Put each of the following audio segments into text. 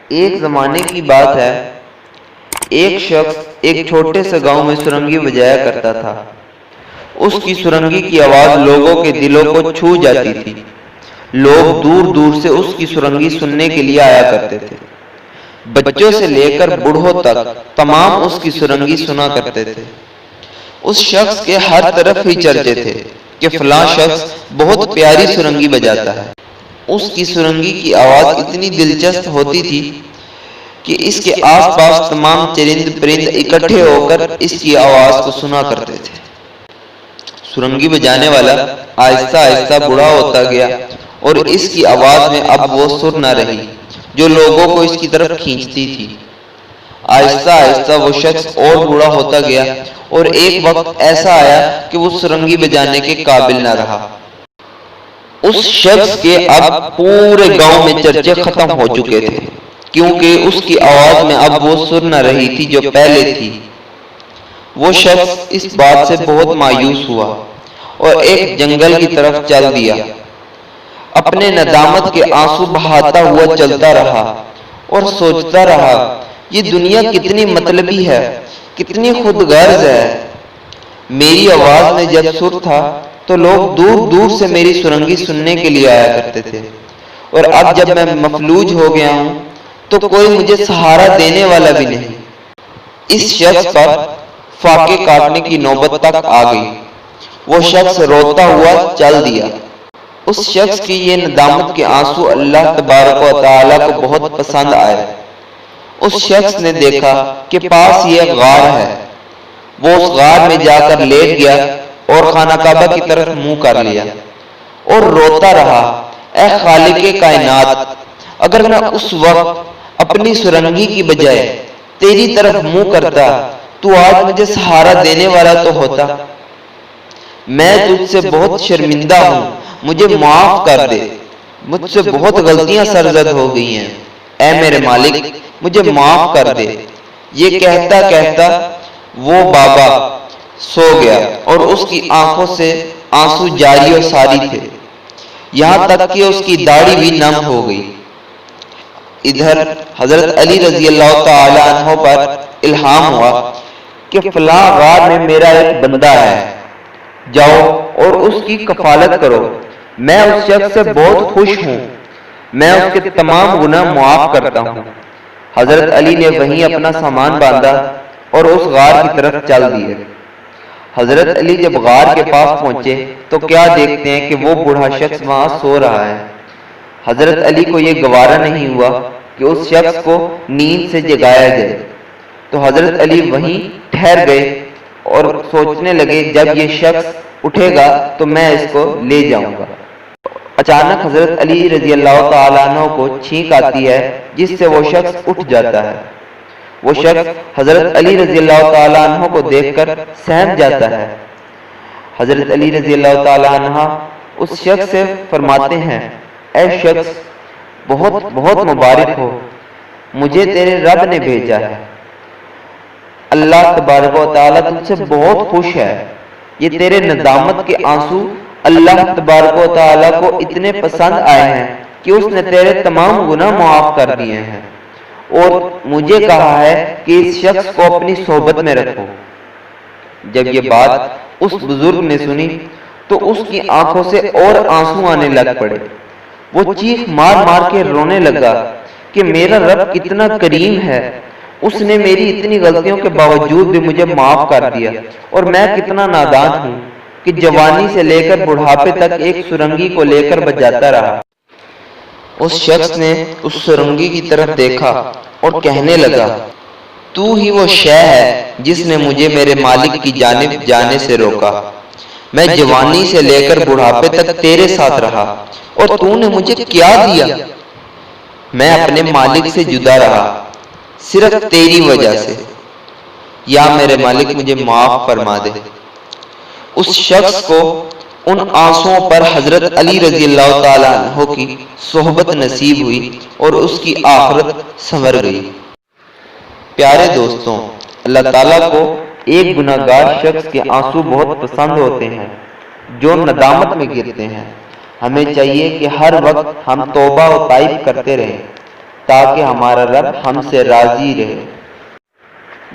ایک زمانے کی بات ہے، ایک شخص ایک چھوٹے سے گاؤں میں سرنگی بجایا کرتا تھا۔ اس کی سرنگی کی آواز لوگوں کے دلوں کو چھو جاتی تھی۔ لوگ دور دور سے اس کی سرنگی سننے کے لیے آیا کرتے تھے۔ بچوں سے لے کر بوڑھوں تک تمام اس کی سرنگی سنا کرتے تھے۔ اس شخص کے ہر طرف ہی چرچے تھے کہ فلاں شخص بہت پیاری سرنگی بجاتا ہے۔ اس کی سرنگی کی آواز اتنی دلچسپ ہوتی تھی کہ اس کے آس پاس تمام چرند پرند اکٹھے ہو کر اس کی آواز کو سنا کرتے تھے۔ سرنگی بجانے والا آہستہ آہستہ بوڑھا ہوتا گیا اور اس کی آواز میں اب وہ سر نہ رہی جو لوگوں کو اس کی طرف کھینچتی تھی۔ آہستہ آہستہ وہ شخص اور بوڑھا ہوتا گیا اور ایک وقت ایسا آیا کہ وہ سرنگی بجانے کے قابل نہ رہا۔ اس شخص کے اب پورے گاؤں میں چرچے ختم ہو چکے تھے، کیونکہ اس کی آواز میں اب وہ سر نہ رہی تھی جو پہلے تھی۔ وہ شخص اس بات سے بہت مایوس ہوا اور ایک جنگل کی طرف چل دیا۔ اپنے ندامت کے آنسو بہاتا ہوا چلتا رہا اور سوچتا رہا، یہ دنیا کتنی مطلبی ہے، کتنی خود غرض ہے۔ میری آواز میں جب سر تھا تو لوگ دور دور سے میری سرنگی سننے کے لیے آیا کرتے تھے، اور اب جب میں مفلوج ہو گیا ہوں تو کوئی مجھے سہارا دینے والا بھی نہیں۔ اس شخص پر فاقے کاٹنے کی نوبت تک آ گئی۔ وہ شخص روتا ہوا چل دیا۔ اس شخص کی یہ ندامت کے آنسو اللہ تبارک و تعالیٰ کو بہت پسند آئے۔ اس شخص نے دیکھا کہ پاس یہ غار ہے۔ وہ اس غار میں جا کر لیٹ گیا اور خانہ کعبہ کی طرف منہ کر لیا اور روتا رہا، اے خالق کائنات، اگر میں اس وقت اپنی سرنگی کی بجائے تیری طرف منہ کرتا تو آج مجھے سہارا دینے والا تو ہوتا۔ میں تجھ سے بہت شرمندہ ہوں، مجھے معاف کر دے، مجھ سے بہت غلطیاں سرزد ہو گئی ہیں، اے میرے مالک مجھے معاف کر دے۔ یہ کہتا کہتا وہ بابا سو گیا اور اس کی آنکھوں سے آنسو جاری و ساری تھے، یہاں تک کہ اس کی داڑھی بھی نم ہو گئی۔ ادھر حضرت علی رضی اللہ تعالی عنہ پر الہام ہوا کہ فلاں غار میں میرا ایک بندہ ہے، جاؤ اور اس کی کفالت کرو۔ میں اس شخص سے بہت خوش ہوں، میں اس کے تمام گناہ معاف کرتا ہوں۔ حضرت علی نے وہیں اپنا سامان باندھا اور اس غار کی طرف چل دیے۔ حضرت علی جب غار کے پاس پہنچے تو کیا دیکھتے ہیں کہ وہ بوڑھا شخص وہاں سو رہا ہے۔ حضرت علی کو یہ گوارا نہیں ہوا کہ اس شخص کو نیند سے جگایا جائے، تو حضرت علی وہیں ٹھہر گئے اور سوچنے لگے جب یہ شخص اٹھے گا تو میں اس کو لے جاؤں گا۔ اچانک حضرت علی رضی اللہ تعالیٰ عنہ کو چھینک آتی ہے جس سے وہ شخص اٹھ جاتا ہے۔ وہ شخص حضرت علی رضی اللہ تعالیٰ عنہ کو دیکھ کر سہم جاتا ہے۔ حضرت علی رضی اللہ تعالیٰ عنہ اس شخص سے فرماتے ہیں، اے شخص بہت بہت مبارک ہو، مجھے تیرے رب نے بھیجا ہے۔ اللہ تبارک و تعالیٰ تجھ سے بہت خوش ہے۔ یہ تیرے ندامت کے آنسو اللہ تبارک و تعالیٰ کو اتنے پسند آئے ہیں کہ اس نے تیرے تمام گناہ معاف کر دیے ہیں، اور مجھے کہا ہے کہ اس شخص کو اپنی صحبت میں رکھو۔ جب یہ بات اس بزرگ نے سنی تو اس کی آنکھوں سے اور آنسو آنے لگ پڑے۔ وہ چیخ مار مار کے رونے لگا کہ میرا رب کتنا کریم ہے، اس نے میری اتنی غلطیوں کے باوجود بھی مجھے معاف کر دیا، اور میں کتنا نادان ہوں کہ جوانی سے لے کر بڑھاپے تک ایک سرنگی کو لے کر بجاتا رہا۔ اس شخص نے اس سرنگی کی طرف دیکھا اور کہنے لگا، تو ہی وہ شے ہے جس نے مجھے میرے مالک کی جانب جانے سے روکا۔ میں جوانی سے لے کر بڑھاپے تک تیرے ساتھ رہا اور تو نے مجھے کیا دیا؟ میں اپنے مالک سے جدا رہا صرف تیری وجہ سے، یا میرے مالک مجھے معاف فرما دے۔ اس شخص کو ان آنسوؤں پر حضرت علی رضی اللہ تعالیٰ عنہ کی صحبت نصیب ہوئی اور اس کی آخرت سنور گئی۔ پیارے دوستوں، اللہ تعالیٰ کو ایک گناہگار شخص کے آنسو بہت پسند ہوتے ہیں جو ندامت میں گرتے ہیں۔ ہمیں چاہیے کہ ہر وقت ہم توبہ و تائب کرتے رہیں۔ تاکہ ہمارا رب ہم سے راضی رہے۔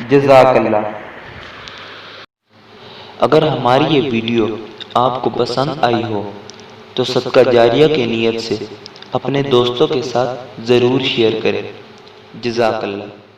جزاک اللہ۔ اگر ہماری یہ ویڈیو آپ کو پسند آئی ہو تو صدقہ جاریہ کی نیت سے اپنے دوستوں کے ساتھ ضرور شیئر کریں۔ جزاک اللہ۔